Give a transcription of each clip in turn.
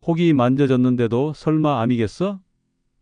혹이 만져졌는데도 설마 암이겠어?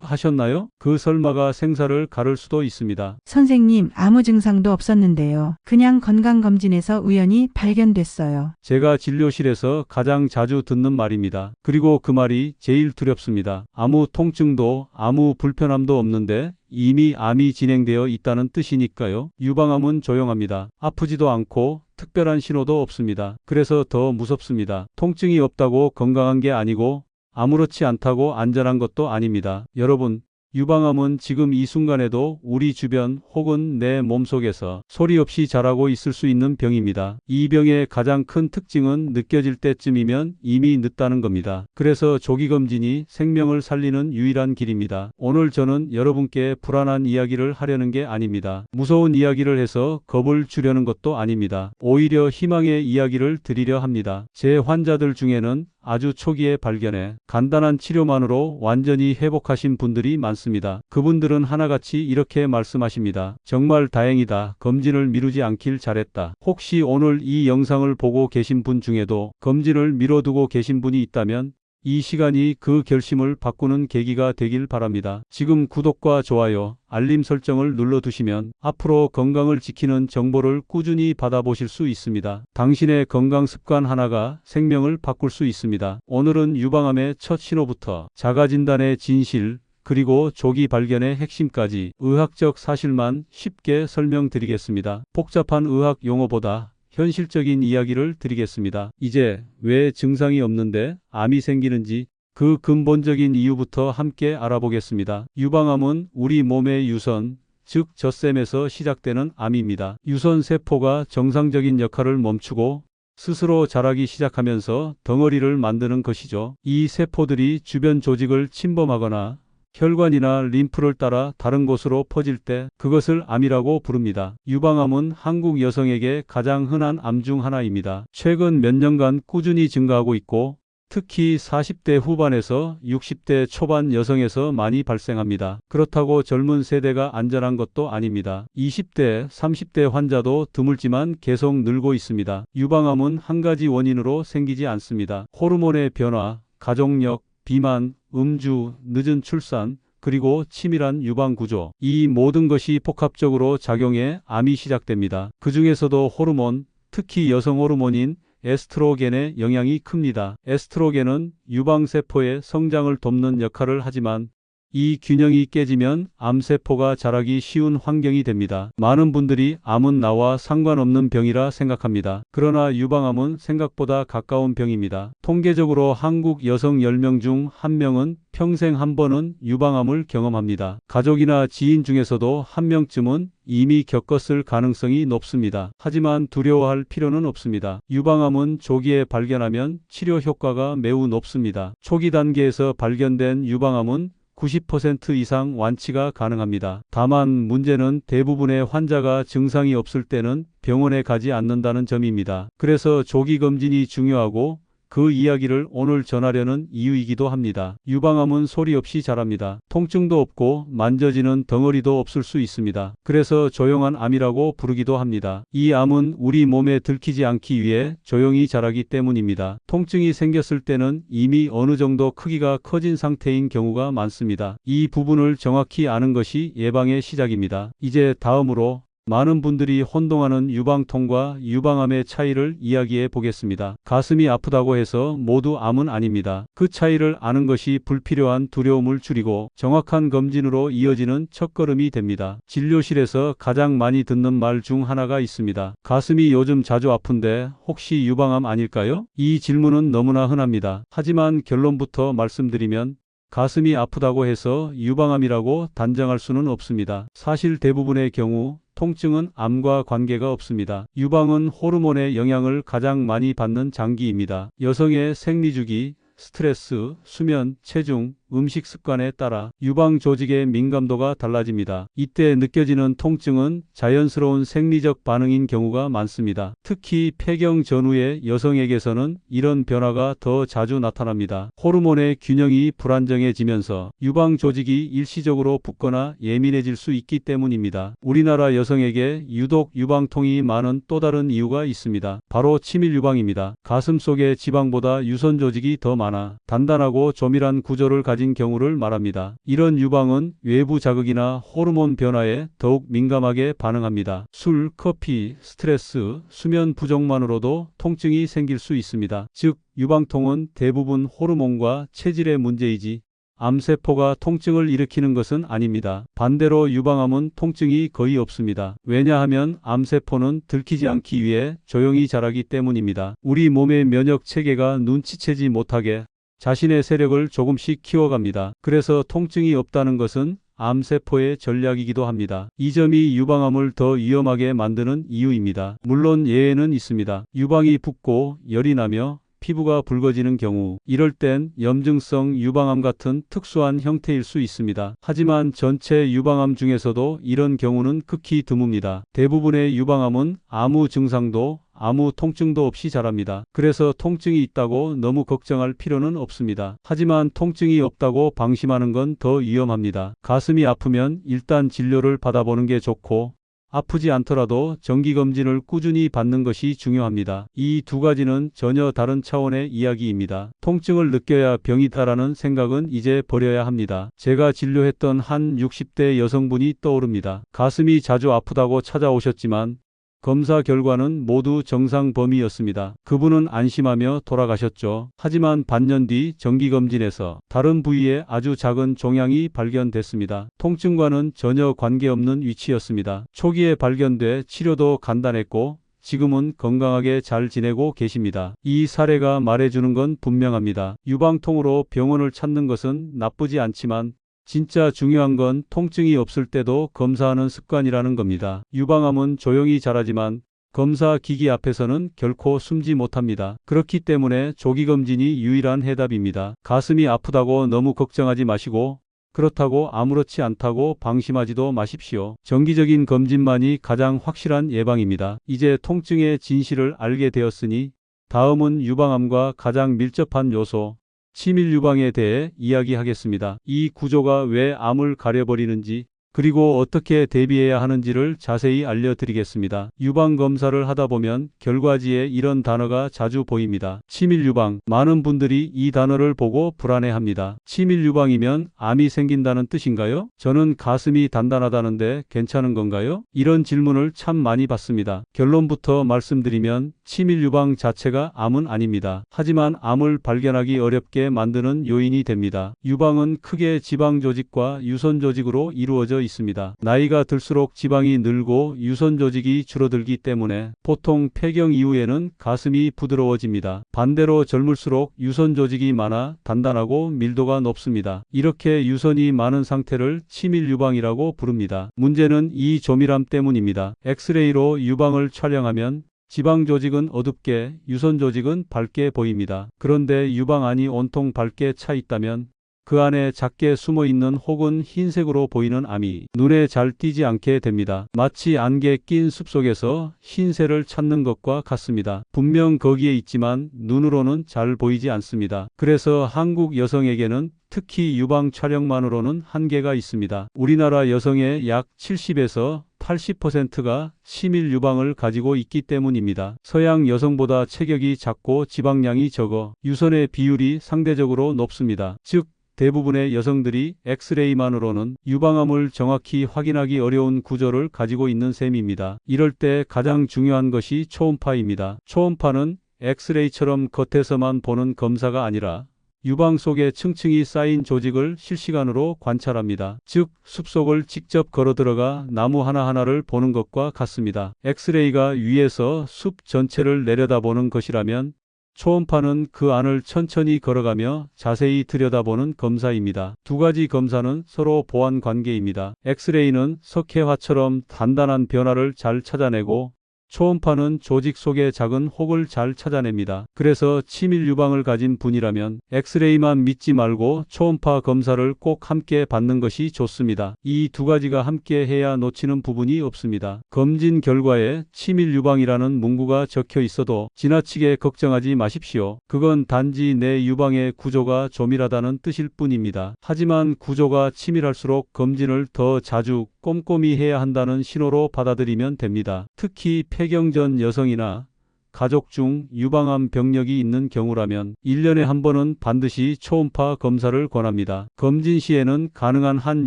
하셨나요? 그 설마가 생사를 가를 수도 있습니다. 선생님, 아무 증상도 없었는데요. 그냥 건강검진에서 우연히 발견됐어요. 제가 진료실에서 가장 자주 듣는 말입니다. 그리고 그 말이 제일 두렵습니다. 아무 통증도 아무 불편함도 없는데 이미 암이 진행되어 있다는 뜻이니까요. 유방암은 조용합니다. 아프지도 않고 특별한 신호도 없습니다. 그래서 더 무섭습니다. 통증이 없다고 건강한 게 아니고 아무렇지 않다고 안전한 것도 아닙니다. 여러분, 유방암은 지금 이 순간에도 우리 주변 혹은 내 몸속에서 소리 없이 자라고 있을 수 있는 병입니다. 이 병의 가장 큰 특징은 느껴질 때쯤이면 이미 늦다는 겁니다. 그래서 조기검진이 생명을 살리는 유일한 길입니다. 오늘 저는 여러분께 불안한 이야기를 하려는 게 아닙니다. 무서운 이야기를 해서 겁을 주려는 것도 아닙니다. 오히려 희망의 이야기를 드리려 합니다. 제 환자들 중에는 아주 초기에 발견해 간단한 치료만으로 완전히 회복하신 분들이 많습니다. 그분들은 하나같이 이렇게 말씀하십니다. 정말 다행이다. 검진을 미루지 않길 잘했다. 혹시 오늘 이 영상을 보고 계신 분 중에도 검진을 미뤄두고 계신 분이 있다면 이 시간이 그 결심을 바꾸는 계기가 되길 바랍니다. 지금 구독과 좋아요, 알림 설정을 눌러두시면 앞으로 건강을 지키는 정보를 꾸준히 받아보실 수 있습니다. 당신의 건강 습관 하나가 생명을 바꿀 수 있습니다. 오늘은 유방암의 첫 신호부터 자가진단의 진실, 그리고 조기 발견의 핵심까지 의학적 사실만 쉽게 설명드리겠습니다. 복잡한 의학 용어보다 현실적인 이야기를 드리겠습니다. 이제 왜 증상이 없는데 암이 생기는지 그 근본적인 이유부터 함께 알아보겠습니다. 유방암은 우리 몸의 유선, 즉 젖샘에서 시작되는 암입니다. 유선 세포가 정상적인 역할을 멈추고 스스로 자라기 시작하면서 덩어리를 만드는 것이죠. 이 세포들이 주변 조직을 침범하거나 혈관이나 림프를 따라 다른 곳으로 퍼질 때 그것을 암이라고 부릅니다. 유방암은 한국 여성에게 가장 흔한 암 중 하나입니다. 최근 몇 년간 꾸준히 증가하고 있고 특히 40대 후반에서 60대 초반 여성에서 많이 발생합니다. 그렇다고 젊은 세대가 안전한 것도 아닙니다. 20대, 30대 환자도 드물지만 계속 늘고 있습니다. 유방암은 한 가지 원인으로 생기지 않습니다. 호르몬의 변화, 가족력, 비만, 음주, 늦은 출산, 그리고 치밀한 유방 구조. 이 모든 것이 복합적으로 작용해 암이 시작됩니다. 그 중에서도 호르몬, 특히 여성 호르몬인 에스트로겐의 영향이 큽니다. 에스트로겐은 유방세포의 성장을 돕는 역할을 하지만 이 균형이 깨지면 암세포가 자라기 쉬운 환경이 됩니다. 많은 분들이 암은 나와 상관없는 병이라 생각합니다. 그러나 유방암은 생각보다 가까운 병입니다. 통계적으로 한국 여성 10명 중 1명은 평생 한 번은 유방암을 경험합니다. 가족이나 지인 중에서도 1명쯤은 이미 겪었을 가능성이 높습니다. 하지만 두려워할 필요는 없습니다. 유방암은 조기에 발견하면 치료 효과가 매우 높습니다. 초기 단계에서 발견된 유방암은 90% 이상 완치가 가능합니다. 다만 문제는 대부분의 환자가 증상이 없을 때는 병원에 가지 않는다는 점입니다. 그래서 조기 검진이 중요하고 그 이야기를 오늘 전하려는 이유이기도 합니다. 유방암은 소리 없이 자랍니다. 통증도 없고 만져지는 덩어리도 없을 수 있습니다. 그래서 조용한 암이라고 부르기도 합니다. 이 암은 우리 몸에 들키지 않기 위해 조용히 자라기 때문입니다. 통증이 생겼을 때는 이미 어느 정도 크기가 커진 상태인 경우가 많습니다. 이 부분을 정확히 아는 것이 예방의 시작입니다. 이제 다음으로 많은 분들이 혼동하는 유방통과 유방암의 차이를 이야기해 보겠습니다. 가슴이 아프다고 해서 모두 암은 아닙니다. 그 차이를 아는 것이 불필요한 두려움을 줄이고 정확한 검진으로 이어지는 첫걸음이 됩니다. 진료실에서 가장 많이 듣는 말 중 하나가 있습니다. 가슴이 요즘 자주 아픈데 혹시 유방암 아닐까요? 이 질문은 너무나 흔합니다. 하지만 결론부터 말씀드리면 가슴이 아프다고 해서 유방암이라고 단정할 수는 없습니다. 사실 대부분의 경우 통증은 암과 관계가 없습니다. 유방은 호르몬의 영향을 가장 많이 받는 장기입니다. 여성의 생리주기, 스트레스, 수면, 체중, 음식 습관에 따라 유방 조직의 민감도가 달라집니다. 이때 느껴지는 통증은 자연스러운 생리적 반응인 경우가 많습니다. 특히 폐경 전후의 여성에게서는 이런 변화가 더 자주 나타납니다. 호르몬의 균형이 불안정해지면서 유방 조직이 일시적으로 붓거나 예민해질 수 있기 때문입니다. 우리나라 여성에게 유독 유방통이 많은 또 다른 이유가 있습니다. 바로 치밀 유방입니다. 가슴 속에 지방보다 유선 조직이 더 많아 단단하고 조밀한 구조를 가진 경우를 말합니다. 이런 유방은 외부 자극이나 호르몬 변화에 더욱 민감하게 반응합니다. 술, 커피, 스트레스, 수면 부족만으로도 통증이 생길 수 있습니다. 즉, 유방통은 대부분 호르몬과 체질의 문제이지 암세포가 통증을 일으키는 것은 아닙니다. 반대로 유방암은 통증이 거의 없습니다. 왜냐하면 암세포는 들키지 않기 위해 조용히 자라기 때문입니다. 우리 몸의 면역 체계가 눈치채지 못하게 자신의 세력을 조금씩 키워갑니다. 그래서 통증이 없다는 것은 암세포의 전략이기도 합니다. 이 점이 유방암을 더 위험하게 만드는 이유입니다. 물론 예외는 있습니다. 유방이 붓고 열이 나며 피부가 붉어지는 경우, 이럴 땐 염증성 유방암 같은 특수한 형태일 수 있습니다. 하지만 전체 유방암 중에서도 이런 경우는 극히 드뭅니다. 대부분의 유방암은 아무 증상도 아무 통증도 없이 자랍니다. 그래서 통증이 있다고 너무 걱정할 필요는 없습니다. 하지만 통증이 없다고 방심하는 건 더 위험합니다. 가슴이 아프면 일단 진료를 받아보는 게 좋고, 아프지 않더라도 정기검진을 꾸준히 받는 것이 중요합니다. 이 두 가지는 전혀 다른 차원의 이야기입니다. 통증을 느껴야 병이다라는 생각은 이제 버려야 합니다. 제가 진료했던 한 60대 여성분이 떠오릅니다. 가슴이 자주 아프다고 찾아오셨지만 검사 결과는 모두 정상 범위였습니다. 그분은 안심하며 돌아가셨죠. 하지만 반년 뒤 정기검진에서 다른 부위에 아주 작은 종양이 발견됐습니다. 통증과는 전혀 관계없는 위치였습니다. 초기에 발견돼 치료도 간단했고 지금은 건강하게 잘 지내고 계십니다. 이 사례가 말해주는 건 분명합니다. 유방통으로 병원을 찾는 것은 나쁘지 않지만 진짜 중요한 건 통증이 없을 때도 검사하는 습관이라는 겁니다. 유방암은 조용히 자라지만 검사 기기 앞에서는 결코 숨지 못합니다. 그렇기 때문에 조기검진이 유일한 해답입니다. 가슴이 아프다고 너무 걱정하지 마시고 그렇다고 아무렇지 않다고 방심하지도 마십시오. 정기적인 검진만이 가장 확실한 예방입니다. 이제 통증의 진실을 알게 되었으니 다음은 유방암과 가장 밀접한 요소, 치밀 유방에 대해 이야기하겠습니다. 이 구조가 왜 암을 가려버리는지 그리고 어떻게 대비해야 하는지를 자세히 알려드리겠습니다. 유방 검사를 하다 보면 결과지에 이런 단어가 자주 보입니다. 치밀 유방. 많은 분들이 이 단어를 보고 불안해합니다. 치밀 유방이면 암이 생긴다는 뜻인가요? 저는 가슴이 단단하다는데 괜찮은 건가요? 이런 질문을 참 많이 받습니다. 결론부터 말씀드리면 치밀 유방 자체가 암은 아닙니다. 하지만 암을 발견하기 어렵게 만드는 요인이 됩니다. 유방은 크게 지방 조직과 유선 조직으로 이루어져 있습니다. 나이가 들수록 지방이 늘고 유선 조직이 줄어들기 때문에 보통 폐경 이후에는 가슴이 부드러워집니다. 반대로 젊을수록 유선 조직이 많아 단단하고 밀도가 높습니다. 이렇게 유선이 많은 상태를 치밀 유방이라고 부릅니다. 문제는 이 조밀함 때문입니다. 엑스레이로 유방을 촬영하면 지방 조직은 어둡게, 유선 조직은 밝게 보입니다. 그런데 유방 안이 온통 밝게 차 있다면 그 안에 작게 숨어 있는 혹은 흰색으로 보이는 암이 눈에 잘 띄지 않게 됩니다. 마치 안개 낀 숲속에서 흰새를 찾는 것과 같습니다. 분명 거기에 있지만 눈으로는 잘 보이지 않습니다. 그래서 한국 여성에게는 특히 유방 촬영만으로는 한계가 있습니다. 우리나라 여성의 약 70에서 80%가 치밀 유방을 가지고 있기 때문입니다. 서양 여성보다 체격이 작고 지방량이 적어 유선의 비율이 상대적으로 높습니다. 즉, 대부분의 여성들이 엑스레이만으로는 유방암을 정확히 확인하기 어려운 구조를 가지고 있는 셈입니다. 이럴 때 가장 중요한 것이 초음파입니다. 초음파는 엑스레이처럼 겉에서만 보는 검사가 아니라 유방 속에 층층이 쌓인 조직을 실시간으로 관찰합니다. 즉, 숲속을 직접 걸어 들어가 나무 하나하나를 보는 것과 같습니다. 엑스레이가 위에서 숲 전체를 내려다보는 것이라면 초음파는 그 안을 천천히 걸어가며 자세히 들여다보는 검사입니다. 두 가지 검사는 서로 보완 관계입니다. 엑스레이는 석회화처럼 단단한 변화를 잘 찾아내고 초음파는 조직 속의 작은 혹을 잘 찾아냅니다. 그래서 치밀 유방을 가진 분이라면 엑스레이만 믿지 말고 초음파 검사를 꼭 함께 받는 것이 좋습니다. 이 두 가지가 함께 해야 놓치는 부분이 없습니다. 검진 결과에 치밀 유방이라는 문구가 적혀 있어도 지나치게 걱정하지 마십시오. 그건 단지 내 유방의 구조가 조밀하다는 뜻일 뿐입니다. 하지만 구조가 치밀할수록 검진을 더 자주 꼼꼼히 해야 한다는 신호로 받아들이면 됩니다. 특히 폐경 전 여성이나 가족 중 유방암 병력이 있는 경우라면 1년에 한 번은 반드시 초음파 검사를 권합니다. 검진 시에는 가능한 한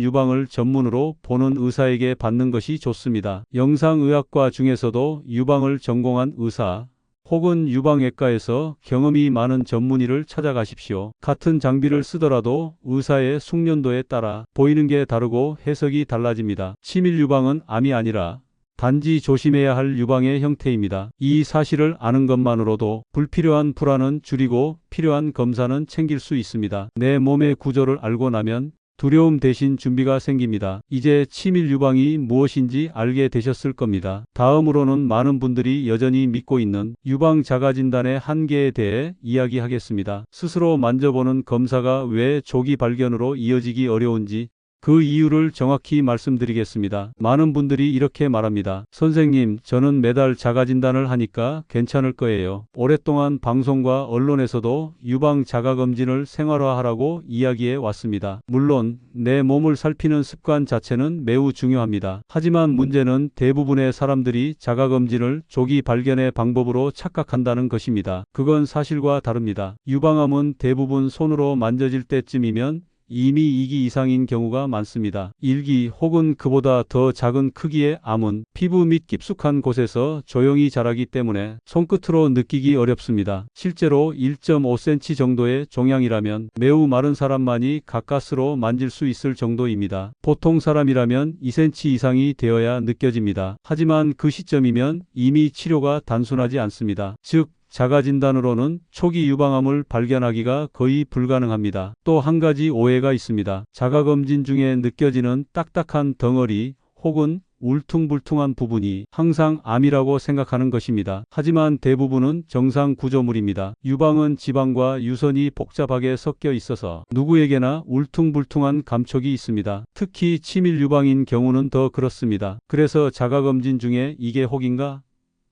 유방을 전문으로 보는 의사에게 받는 것이 좋습니다. 영상의학과 중에서도 유방을 전공한 의사 혹은 유방외과에서 경험이 많은 전문의를 찾아가십시오. 같은 장비를 쓰더라도 의사의 숙련도에 따라 보이는 게 다르고 해석이 달라집니다. 치밀 유방은 암이 아니라 단지 조심해야 할 유방의 형태입니다. 이 사실을 아는 것만으로도 불필요한 불안은 줄이고 필요한 검사는 챙길 수 있습니다. 내 몸의 구조를 알고 나면 두려움 대신 준비가 생깁니다. 이제 치밀 유방이 무엇인지 알게 되셨을 겁니다. 다음으로는 많은 분들이 여전히 믿고 있는 유방 자가 진단의 한계에 대해 이야기하겠습니다. 스스로 만져보는 검사가 왜 조기 발견으로 이어지기 어려운지 그 이유를 정확히 말씀드리겠습니다. 많은 분들이 이렇게 말합니다. 선생님, 저는 매달 자가진단을 하니까 괜찮을 거예요. 오랫동안 방송과 언론에서도 유방 자가검진을 생활화하라고 이야기해 왔습니다. 물론 내 몸을 살피는 습관 자체는 매우 중요합니다. 하지만 문제는 대부분의 사람들이 자가검진을 조기 발견의 방법으로 착각한다는 것입니다. 그건 사실과 다릅니다. 유방암은 대부분 손으로 만져질 때쯤이면 이미 2기 이상인 경우가 많습니다. 1기 혹은 그보다 더 작은 크기의 암은 피부 및 깊숙한 곳에서 조용히 자라기 때문에 손끝으로 느끼기 어렵습니다. 실제로 1.5cm 정도의 종양이라면 매우 마른 사람만이 가까스로 만질 수 있을 정도입니다. 보통 사람이라면 2cm 이상이 되어야 느껴집니다. 하지만 그 시점이면 이미 치료가 단순하지 않습니다. 즉, 자가진단으로는 초기 유방암을 발견하기가 거의 불가능합니다. 또 한 가지 오해가 있습니다. 자가검진 중에 느껴지는 딱딱한 덩어리 혹은 울퉁불퉁한 부분이 항상 암이라고 생각하는 것입니다. 하지만 대부분은 정상 구조물입니다. 유방은 지방과 유선이 복잡하게 섞여 있어서 누구에게나 울퉁불퉁한 감촉이 있습니다. 특히 치밀 유방인 경우는 더 그렇습니다. 그래서 자가검진 중에 이게 혹인가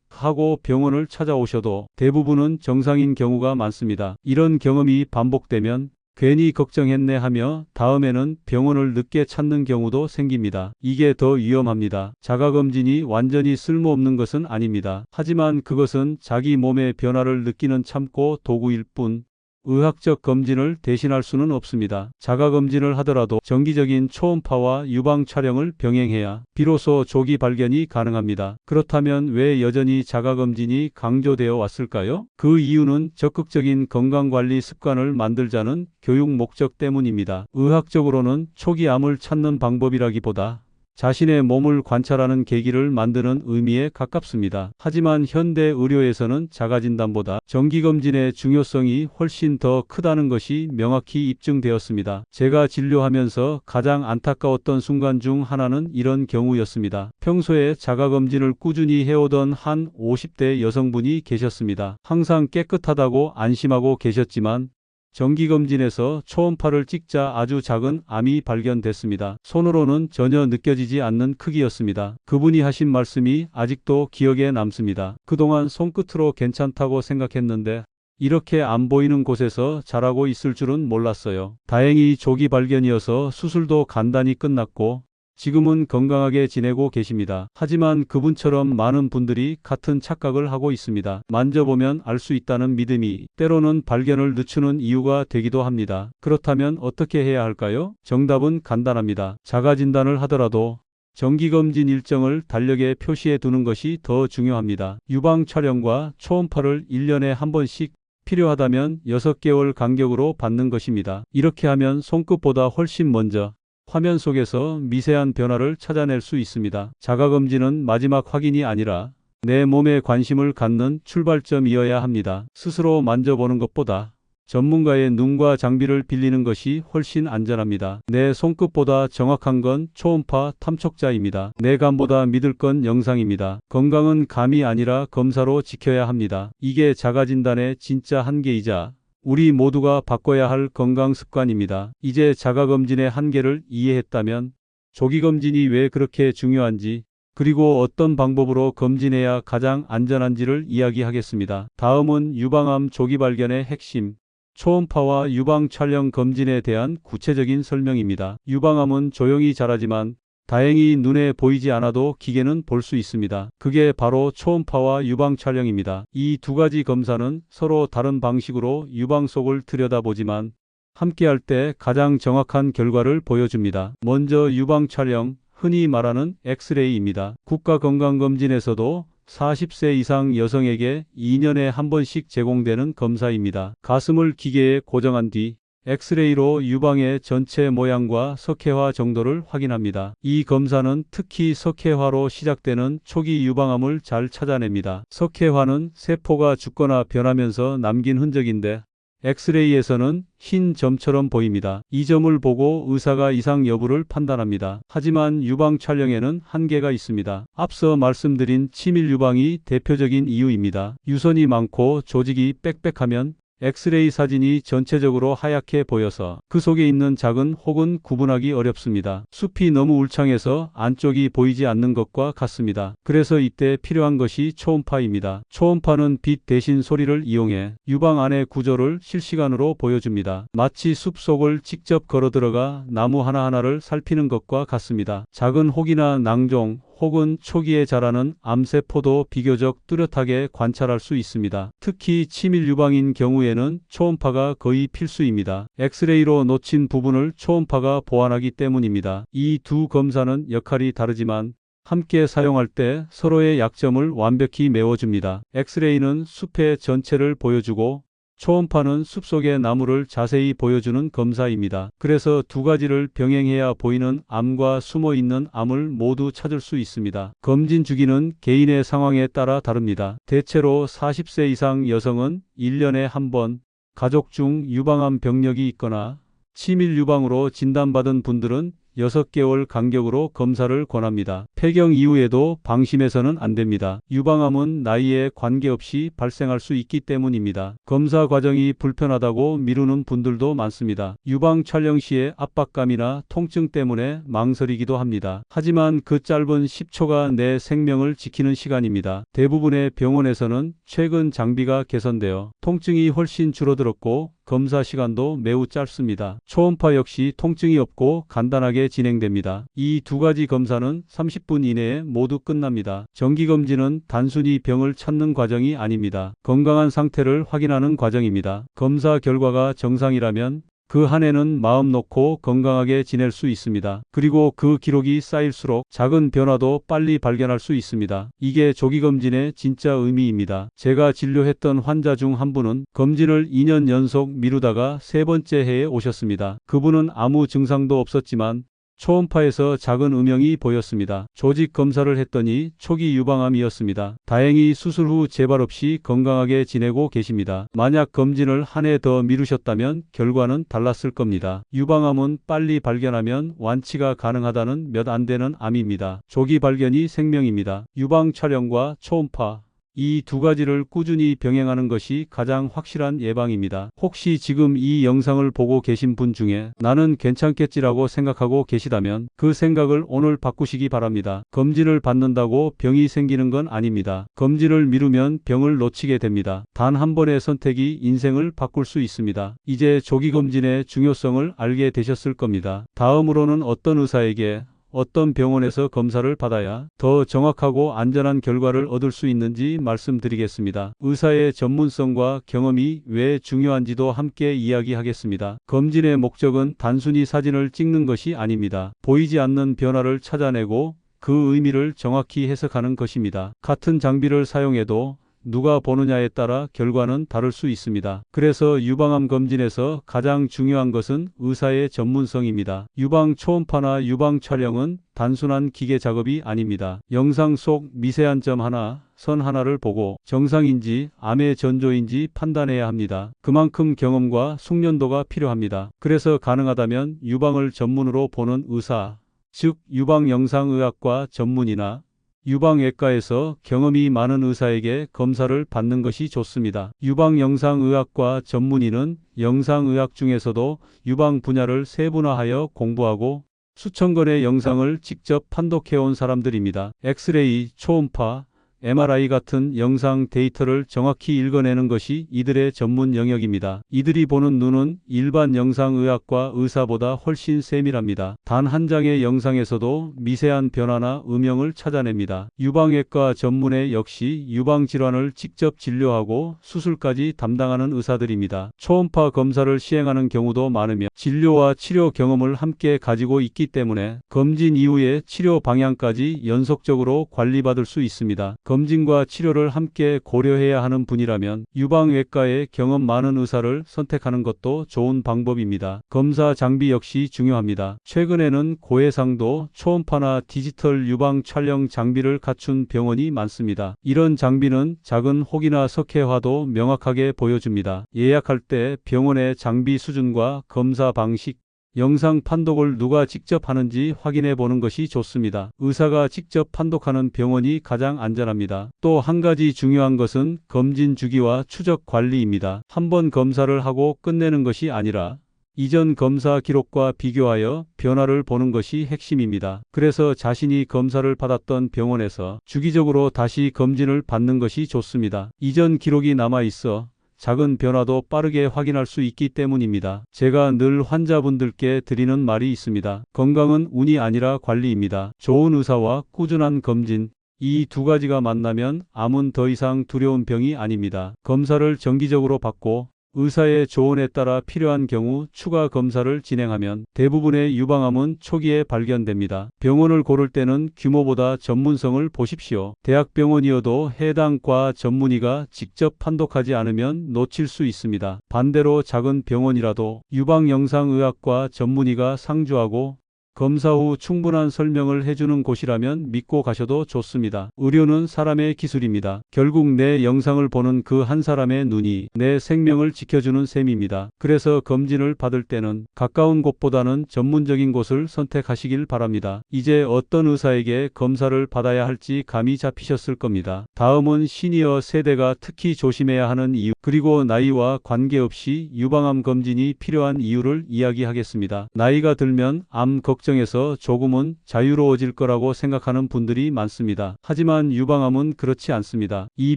하고 병원을 찾아오셔도 대부분은 정상인 경우가 많습니다. 이런 경험이 반복되면 괜히 걱정했네 하며 다음에는 병원을 늦게 찾는 경우도 생깁니다. 이게 더 위험합니다. 자가검진이 완전히 쓸모없는 것은 아닙니다. 하지만 그것은 자기 몸의 변화를 느끼는 참고 도구일 뿐 의학적 검진을 대신할 수는 없습니다. 자가검진을 하더라도 정기적인 초음파와 유방 촬영을 병행해야 비로소 조기 발견이 가능합니다. 그렇다면 왜 여전히 자가검진이 강조되어 왔을까요? 그 이유는 적극적인 건강관리 습관을 만들자는 교육 목적 때문입니다. 의학적으로는 초기 암을 찾는 방법이라기보다 자신의 몸을 관찰하는 계기를 만드는 의미에 가깝습니다. 하지만 현대 의료에서는 자가진단보다 정기검진의 중요성이 훨씬 더 크다는 것이 명확히 입증되었습니다. 제가 진료하면서 가장 안타까웠던 순간 중 하나는 이런 경우였습니다. 평소에 자가검진을 꾸준히 해오던 한 50대 여성분이 계셨습니다. 항상 깨끗하다고 안심하고 계셨지만 정기검진에서 초음파를 찍자 아주 작은 암이 발견됐습니다. 손으로는 전혀 느껴지지 않는 크기였습니다. 그분이 하신 말씀이 아직도 기억에 남습니다. 그동안 손끝으로 괜찮다고 생각했는데 이렇게 안 보이는 곳에서 자라고 있을 줄은 몰랐어요. 다행히 조기 발견이어서 수술도 간단히 끝났고 지금은 건강하게 지내고 계십니다. 하지만 그분처럼 많은 분들이 같은 착각을 하고 있습니다. 만져보면 알 수 있다는 믿음이 때로는 발견을 늦추는 이유가 되기도 합니다. 그렇다면 어떻게 해야 할까요? 정답은 간단합니다. 자가진단을 하더라도 정기검진 일정을 달력에 표시해 두는 것이 더 중요합니다. 유방 촬영과 초음파를 1년에 한 번씩 필요하다면 6개월 간격으로 받는 것입니다. 이렇게 하면 손끝보다 훨씬 먼저 화면 속에서 미세한 변화를 찾아낼 수 있습니다. 자가검진은 마지막 확인이 아니라 내 몸에 관심을 갖는 출발점이어야 합니다. 스스로 만져보는 것보다 전문가의 눈과 장비를 빌리는 것이 훨씬 안전합니다. 내 손끝보다 정확한 건 초음파 탐촉자입니다. 내 감보다 믿을 건 영상입니다. 건강은 감이 아니라 검사로 지켜야 합니다. 이게 자가진단의 진짜 한계이자 우리 모두가 바꿔야 할 건강 습관입니다. 이제 자가검진의 한계를 이해했다면 조기검진이 왜 그렇게 중요한지 그리고 어떤 방법으로 검진해야 가장 안전한지를 이야기하겠습니다. 다음은 유방암 조기 발견의 핵심, 초음파와 유방 촬영 검진에 대한 구체적인 설명입니다. 유방암은 조용히 자라지만 다행히 눈에 보이지 않아도 기계는 볼 수 있습니다. 그게 바로 초음파와 유방 촬영입니다. 이 두 가지 검사는 서로 다른 방식으로 유방 속을 들여다보지만 함께할 때 가장 정확한 결과를 보여줍니다. 먼저 유방 촬영, 흔히 말하는 엑스레이입니다. 국가건강검진에서도 40세 이상 여성에게 2년에 한 번씩 제공되는 검사입니다. 가슴을 기계에 고정한 뒤 엑스레이로 유방의 전체 모양과 석회화 정도를 확인합니다. 이 검사는 특히 석회화로 시작되는 초기 유방암을 잘 찾아냅니다. 석회화는 세포가 죽거나 변하면서 남긴 흔적인데 엑스레이에서는 흰 점처럼 보입니다. 이 점을 보고 의사가 이상 여부를 판단합니다. 하지만 유방 촬영에는 한계가 있습니다. 앞서 말씀드린 치밀 유방이 대표적인 이유입니다. 유선이 많고 조직이 빽빽하면 엑스레이 사진이 전체적으로 하얗게 보여서 그 속에 있는 작은 혹은 구분하기 어렵습니다. 숲이 너무 울창해서 안쪽이 보이지 않는 것과 같습니다. 그래서 이때 필요한 것이 초음파입니다. 초음파는 빛 대신 소리를 이용해 유방 안의 구조를 실시간으로 보여줍니다. 마치 숲속을 직접 걸어 들어가 나무 하나하나를 살피는 것과 같습니다. 작은 혹이나 낭종, 혹은 초기에 자라는 암세포도 비교적 뚜렷하게 관찰할 수 있습니다. 특히 치밀 유방인 경우에는 초음파가 거의 필수입니다. 엑스레이로 놓친 부분을 초음파가 보완하기 때문입니다. 이 두 검사는 역할이 다르지만 함께 사용할 때 서로의 약점을 완벽히 메워줍니다. 엑스레이는 숲의 전체를 보여주고 초음파는 숲속의 나무를 자세히 보여주는 검사입니다. 그래서 두 가지를 병행해야 보이는 암과 숨어있는 암을 모두 찾을 수 있습니다. 검진 주기는 개인의 상황에 따라 다릅니다. 대체로 40세 이상 여성은 1년에 한 번, 가족 중 유방암 병력이 있거나 치밀 유방으로 진단받은 분들은 6개월 간격으로 검사를 권합니다. 폐경 이후에도 방심해서는 안 됩니다. 유방암은 나이에 관계없이 발생할 수 있기 때문입니다. 검사 과정이 불편하다고 미루는 분들도 많습니다. 유방 촬영 시에 압박감이나 통증 때문에 망설이기도 합니다. 하지만 그 짧은 10초가 내 생명을 지키는 시간입니다. 대부분의 병원에서는 최근 장비가 개선되어 통증이 훨씬 줄어들었고 검사 시간도 매우 짧습니다. 초음파 역시 통증이 없고 간단하게 진행됩니다. 이 두 가지 검사는 30분 이내에 모두 끝납니다. 정기검진은 단순히 병을 찾는 과정이 아닙니다. 건강한 상태를 확인하는 과정입니다. 검사 결과가 정상이라면 그 한 해는 마음 놓고 건강하게 지낼 수 있습니다. 그리고 그 기록이 쌓일수록 작은 변화도 빨리 발견할 수 있습니다. 이게 조기검진의 진짜 의미입니다. 제가 진료했던 환자 중 한 분은 검진을 2년 연속 미루다가 세 번째 해에 오셨습니다. 그분은 아무 증상도 없었지만 초음파에서 작은 음영이 보였습니다. 조직 검사를 했더니 초기 유방암이었습니다. 다행히 수술 후 재발 없이 건강하게 지내고 계십니다. 만약 검진을 한 해 더 미루셨다면 결과는 달랐을 겁니다. 유방암은 빨리 발견하면 완치가 가능하다는 몇 안 되는 암입니다. 조기 발견이 생명입니다. 유방 촬영과 초음파, 이 두 가지를 꾸준히 병행하는 것이 가장 확실한 예방입니다. 혹시 지금 이 영상을 보고 계신 분 중에 나는 괜찮겠지라고 생각하고 계시다면 그 생각을 오늘 바꾸시기 바랍니다. 검진을 받는다고 병이 생기는 건 아닙니다. 검진을 미루면 병을 놓치게 됩니다. 단 한 번의 선택이 인생을 바꿀 수 있습니다. 이제 조기검진의 중요성을 알게 되셨을 겁니다. 다음으로는 어떤 의사에게 어떤 병원에서 검사를 받아야 더 정확하고 안전한 결과를 얻을 수 있는지 말씀드리겠습니다. 의사의 전문성과 경험이 왜 중요한지도 함께 이야기하겠습니다. 검진의 목적은 단순히 사진을 찍는 것이 아닙니다. 보이지 않는 변화를 찾아내고 그 의미를 정확히 해석하는 것입니다. 같은 장비를 사용해도 누가 보느냐에 따라 결과는 다를 수 있습니다. 그래서 유방암 검진에서 가장 중요한 것은 의사의 전문성입니다. 유방 초음파나 유방 촬영은 단순한 기계 작업이 아닙니다. 영상 속 미세한 점 하나, 선 하나를 보고 정상인지 암의 전조인지 판단해야 합니다. 그만큼 경험과 숙련도가 필요합니다. 그래서 가능하다면 유방을 전문으로 보는 의사, 즉 유방영상의학과 전문의나 유방외과에서 경험이 많은 의사에게 검사를 받는 것이 좋습니다. 유방영상의학과 전문의는 영상의학 중에서도 유방 분야를 세분화하여 공부하고 수천 건의 영상을 직접 판독해온 사람들입니다. 엑스레이, 초음파, MRI 같은 영상 데이터를 정확히 읽어내는 것이 이들의 전문 영역입니다. 이들이 보는 눈은 일반 영상의학과 의사보다 훨씬 세밀합니다. 단 한 장의 영상에서도 미세한 변화나 음영을 찾아냅니다. 유방외과 전문의 역시 유방질환을 직접 진료하고 수술까지 담당하는 의사들입니다. 초음파 검사를 시행하는 경우도 많으며 진료와 치료 경험을 함께 가지고 있기 때문에 검진 이후의 치료 방향까지 연속적으로 관리받을 수 있습니다. 검진과 치료를 함께 고려해야 하는 분이라면 유방외과에 경험 많은 의사를 선택하는 것도 좋은 방법입니다. 검사 장비 역시 중요합니다. 최근에는 고해상도 초음파나 디지털 유방 촬영 장비를 갖춘 병원이 많습니다. 이런 장비는 작은 혹이나 석회화도 명확하게 보여줍니다. 예약할 때 병원의 장비 수준과 검사 방식, 영상 판독을 누가 직접 하는지 확인해 보는 것이 좋습니다. 의사가 직접 판독하는 병원이 가장 안전합니다. 또 한 가지 중요한 것은 검진 주기와 추적 관리입니다. 한 번 검사를 하고 끝내는 것이 아니라 이전 검사 기록과 비교하여 변화를 보는 것이 핵심입니다. 그래서 자신이 검사를 받았던 병원에서 주기적으로 다시 검진을 받는 것이 좋습니다. 이전 기록이 남아 있어 작은 변화도 빠르게 확인할 수 있기 때문입니다. 제가 늘 환자분들께 드리는 말이 있습니다. 건강은 운이 아니라 관리입니다. 좋은 의사와 꾸준한 검진, 이 두 가지가 만나면 암은 더 이상 두려운 병이 아닙니다. 검사를 정기적으로 받고 의사의 조언에 따라 필요한 경우 추가 검사를 진행하면 대부분의 유방암은 초기에 발견됩니다. 병원을 고를 때는 규모보다 전문성을 보십시오. 대학병원이어도 해당 과 전문의가 직접 판독하지 않으면 놓칠 수 있습니다. 반대로 작은 병원이라도 유방영상의학과 전문의가 상주하고 검사 후 충분한 설명을 해주는 곳이라면 믿고 가셔도 좋습니다. 의료는 사람의 기술입니다. 결국 내 영상을 보는 그 한 사람의 눈이 내 생명을 지켜주는 셈입니다. 그래서 검진을 받을 때는 가까운 곳보다는 전문적인 곳을 선택하시길 바랍니다. 이제 어떤 의사에게 검사를 받아야 할지 감이 잡히셨을 겁니다. 다음은 시니어 세대가 특히 조심해야 하는 이유, 그리고 나이와 관계없이 유방암 검진이 필요한 이유를 이야기하겠습니다. 나이가 들면 암 걱정에서 조금은 자유로워질 거라고 생각하는 분들이 많습니다. 하지만 유방암은 그렇지 않습니다. 이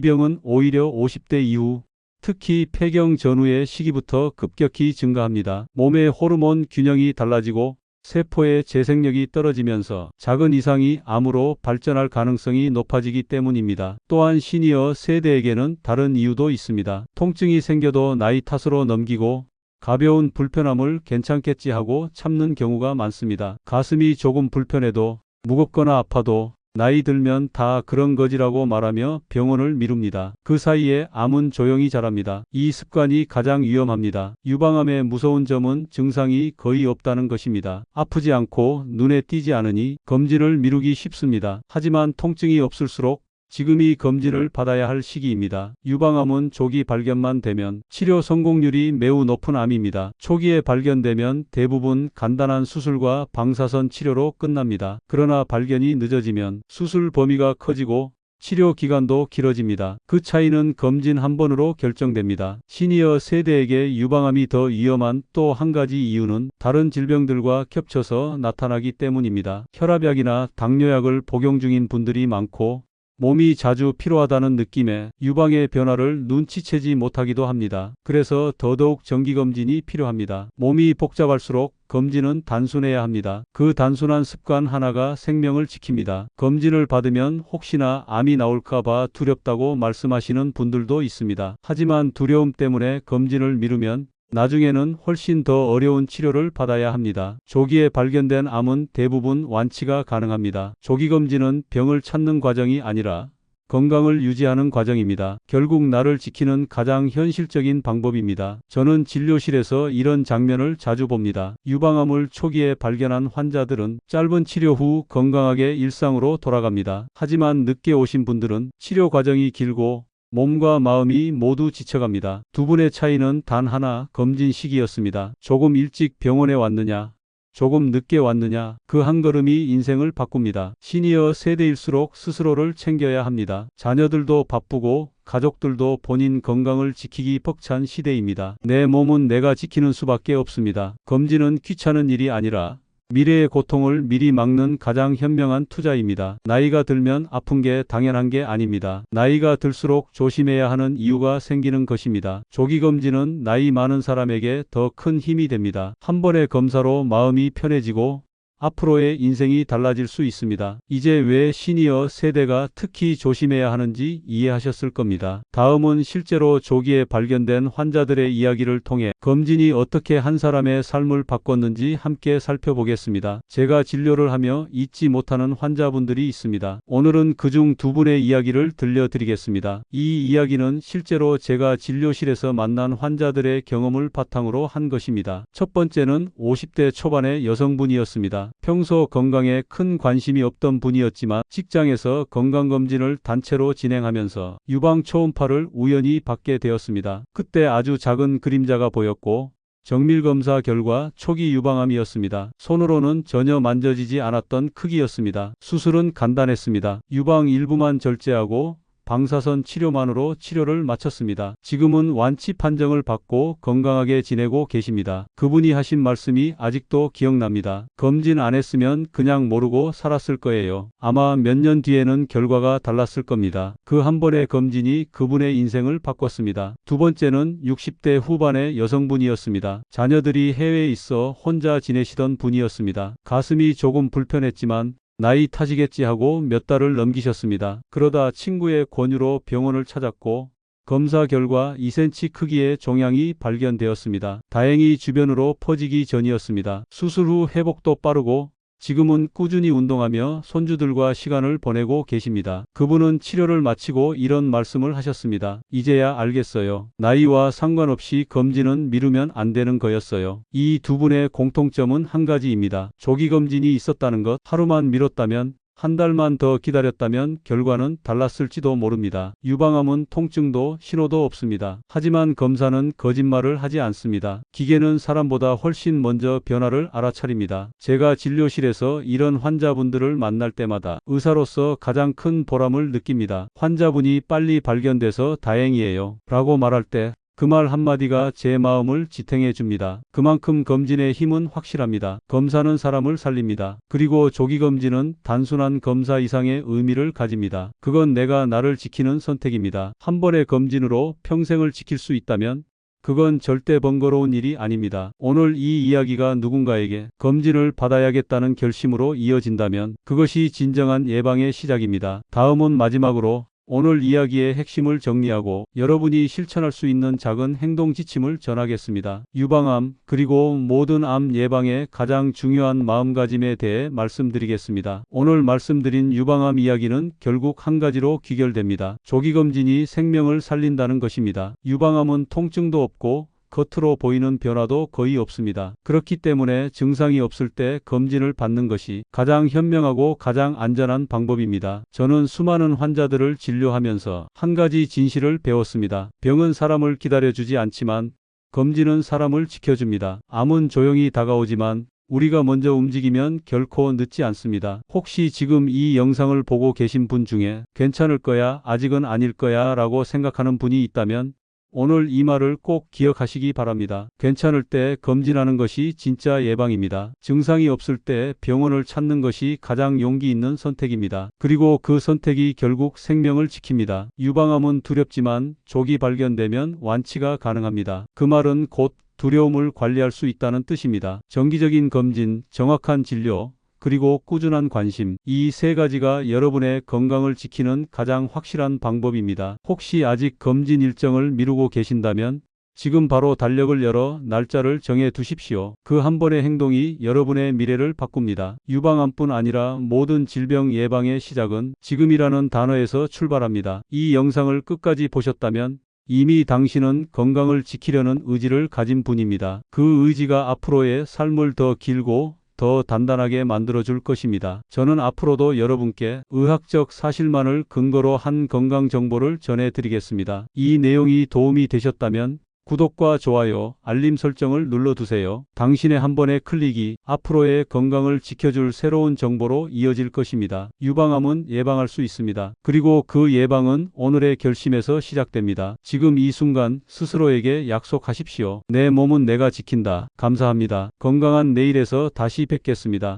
병은 오히려 50대 이후, 특히 폐경 전후의 시기부터 급격히 증가합니다. 몸의 호르몬 균형이 달라지고 세포의 재생력이 떨어지면서 작은 이상이 암으로 발전할 가능성이 높아지기 때문입니다. 또한 시니어 세대에게는 다른 이유도 있습니다. 통증이 생겨도 나이 탓으로 넘기고 가벼운 불편함을 괜찮겠지 하고 참는 경우가 많습니다. 가슴이 조금 불편해도 무겁거나 아파도 나이 들면 다 그런 거지라고 말하며 병원을 미룹니다. 그 사이에 암은 조용히 자랍니다. 이 습관이 가장 위험합니다. 유방암의 무서운 점은 증상이 거의 없다는 것입니다. 아프지 않고 눈에 띄지 않으니 검진을 미루기 쉽습니다. 하지만 통증이 없을수록 지금이 검진을 받아야 할 시기입니다. 유방암은 조기 발견만 되면 치료 성공률이 매우 높은 암입니다. 초기에 발견되면 대부분 간단한 수술과 방사선 치료로 끝납니다. 그러나 발견이 늦어지면 수술 범위가 커지고 치료 기간도 길어집니다. 그 차이는 검진 한 번으로 결정됩니다. 시니어 세대에게 유방암이 더 위험한 또 한 가지 이유는 다른 질병들과 겹쳐서 나타나기 때문입니다. 혈압약이나 당뇨약을 복용 중인 분들이 많고 몸이 자주 피로하다는 느낌에 유방의 변화를 눈치채지 못하기도 합니다. 그래서 더더욱 정기검진이 필요합니다. 몸이 복잡할수록 검진은 단순해야 합니다. 그 단순한 습관 하나가 생명을 지킵니다. 검진을 받으면 혹시나 암이 나올까봐 두렵다고 말씀하시는 분들도 있습니다. 하지만 두려움 때문에 검진을 미루면 나중에는 훨씬 더 어려운 치료를 받아야 합니다. 조기에 발견된 암은 대부분 완치가 가능합니다. 조기검진은 병을 찾는 과정이 아니라 건강을 유지하는 과정입니다. 결국 나를 지키는 가장 현실적인 방법입니다. 저는 진료실에서 이런 장면을 자주 봅니다. 유방암을 초기에 발견한 환자들은 짧은 치료 후 건강하게 일상으로 돌아갑니다. 하지만 늦게 오신 분들은 치료 과정이 길고 몸과 마음이 모두 지쳐갑니다. 두 분의 차이는 단 하나, 검진 시기였습니다. 조금 일찍 병원에 왔느냐, 조금 늦게 왔느냐, 그 한 걸음이 인생을 바꿉니다. 시니어 세대일수록 스스로를 챙겨야 합니다. 자녀들도 바쁘고 가족들도 본인 건강을 지키기 벅찬 시대입니다. 내 몸은 내가 지키는 수밖에 없습니다. 검진은 귀찮은 일이 아니라 미래의 고통을 미리 막는 가장 현명한 투자입니다. 나이가 들면 아픈 게 당연한 게 아닙니다. 나이가 들수록 조심해야 하는 이유가 생기는 것입니다. 조기검진은 나이 많은 사람에게 더 큰 힘이 됩니다. 한 번의 검사로 마음이 편해지고 앞으로의 인생이 달라질 수 있습니다. 이제 왜 시니어 세대가 특히 조심해야 하는지 이해하셨을 겁니다. 다음은 실제로 조기에 발견된 환자들의 이야기를 통해 검진이 어떻게 한 사람의 삶을 바꿨는지 함께 살펴보겠습니다. 제가 진료를 하며 잊지 못하는 환자분들이 있습니다. 오늘은 그중 두 분의 이야기를 들려드리겠습니다. 이 이야기는 실제로 제가 진료실에서 만난 환자들의 경험을 바탕으로 한 것입니다. 첫 번째는 50대 초반의 여성분이었습니다. 평소 건강에 큰 관심이 없던 분이었지만 직장에서 건강검진을 단체로 진행하면서 유방 초음파를 우연히 받게 되었습니다. 그때 아주 작은 그림자가 보였고 정밀검사 결과 초기 유방암이었습니다. 손으로는 전혀 만져지지 않았던 크기였습니다. 수술은 간단했습니다. 유방 일부만 절제하고 방사선 치료만으로 치료를 마쳤습니다. 지금은 완치 판정을 받고 건강하게 지내고 계십니다. 그분이 하신 말씀이 아직도 기억납니다. 검진 안 했으면 그냥 모르고 살았을 거예요. 아마 몇 년 뒤에는 결과가 달랐을 겁니다. 그 한 번의 검진이 그분의 인생을 바꿨습니다. 두 번째는 60대 후반의 여성분이었습니다. 자녀들이 해외에 있어 혼자 지내시던 분이었습니다. 가슴이 조금 불편했지만 나이 탓이겠지 하고 몇 달을 넘기셨습니다. 그러다 친구의 권유로 병원을 찾았고 검사 결과 2cm 크기의 종양이 발견되었습니다. 다행히 주변으로 퍼지기 전이었습니다. 수술 후 회복도 빠르고 지금은 꾸준히 운동하며 손주들과 시간을 보내고 계십니다. 그분은 치료를 마치고 이런 말씀을 하셨습니다. 이제야 알겠어요. 나이와 상관없이 검진은 미루면 안 되는 거였어요. 이 두 분의 공통점은 한 가지입니다. 조기 검진이 있었다는 것. 하루만 미뤘다면, 한 달만 더 기다렸다면 결과는 달랐을지도 모릅니다. 유방암은 통증도 신호도 없습니다. 하지만 검사는 거짓말을 하지 않습니다. 기계는 사람보다 훨씬 먼저 변화를 알아차립니다. 제가 진료실에서 이런 환자분들을 만날 때마다 의사로서 가장 큰 보람을 느낍니다. 환자분이 빨리 발견돼서 다행이에요 라고 말할 때 그 말 한마디가 제 마음을 지탱해 줍니다. 그만큼 검진의 힘은 확실합니다. 검사는 사람을 살립니다. 그리고 조기검진은 단순한 검사 이상의 의미를 가집니다. 그건 내가 나를 지키는 선택입니다. 한 번의 검진으로 평생을 지킬 수 있다면 그건 절대 번거로운 일이 아닙니다. 오늘 이 이야기가 누군가에게 검진을 받아야겠다는 결심으로 이어진다면 그것이 진정한 예방의 시작입니다. 다음은 마지막으로 오늘 이야기의 핵심을 정리하고 여러분이 실천할 수 있는 작은 행동 지침을 전하겠습니다. 유방암 그리고 모든 암 예방의 가장 중요한 마음가짐에 대해 말씀드리겠습니다. 오늘 말씀드린 유방암 이야기는 결국 한 가지로 귀결됩니다. 조기검진이 생명을 살린다는 것입니다. 유방암은 통증도 없고 겉으로 보이는 변화도 거의 없습니다. 그렇기 때문에 증상이 없을 때 검진을 받는 것이 가장 현명하고 가장 안전한 방법입니다. 저는 수많은 환자들을 진료하면서 한 가지 진실을 배웠습니다. 병은 사람을 기다려주지 않지만 검진은 사람을 지켜줍니다. 암은 조용히 다가오지만 우리가 먼저 움직이면 결코 늦지 않습니다. 혹시 지금 이 영상을 보고 계신 분 중에 괜찮을 거야, 아직은 아닐 거야 라고 생각하는 분이 있다면 오늘 이 말을 꼭 기억하시기 바랍니다. 괜찮을 때 검진하는 것이 진짜 예방입니다. 증상이 없을 때 병원을 찾는 것이 가장 용기 있는 선택입니다. 그리고 그 선택이 결국 생명을 지킵니다. 유방암은 두렵지만 조기 발견되면 완치가 가능합니다. 그 말은 곧 두려움을 관리할 수 있다는 뜻입니다. 정기적인 검진, 정확한 진료, 그리고 꾸준한 관심, 이 세 가지가 여러분의 건강을 지키는 가장 확실한 방법입니다. 혹시 아직 검진 일정을 미루고 계신다면 지금 바로 달력을 열어 날짜를 정해 두십시오. 그 한 번의 행동이 여러분의 미래를 바꿉니다. 유방암뿐 아니라 모든 질병 예방의 시작은 지금이라는 단어에서 출발합니다. 이 영상을 끝까지 보셨다면 이미 당신은 건강을 지키려는 의지를 가진 분입니다. 그 의지가 앞으로의 삶을 더 길고 더 단단하게 만들어줄 것입니다. 저는 앞으로도 여러분께 의학적 사실만을 근거로 한 건강 정보를 전해드리겠습니다. 이 내용이 도움이 되셨다면 구독과 좋아요, 알림 설정을 눌러두세요. 당신의 한 번의 클릭이 앞으로의 건강을 지켜줄 새로운 정보로 이어질 것입니다. 유방암은 예방할 수 있습니다. 그리고 그 예방은 오늘의 결심에서 시작됩니다. 지금 이 순간 스스로에게 약속하십시오. 내 몸은 내가 지킨다. 감사합니다. 건강한 내일에서 다시 뵙겠습니다.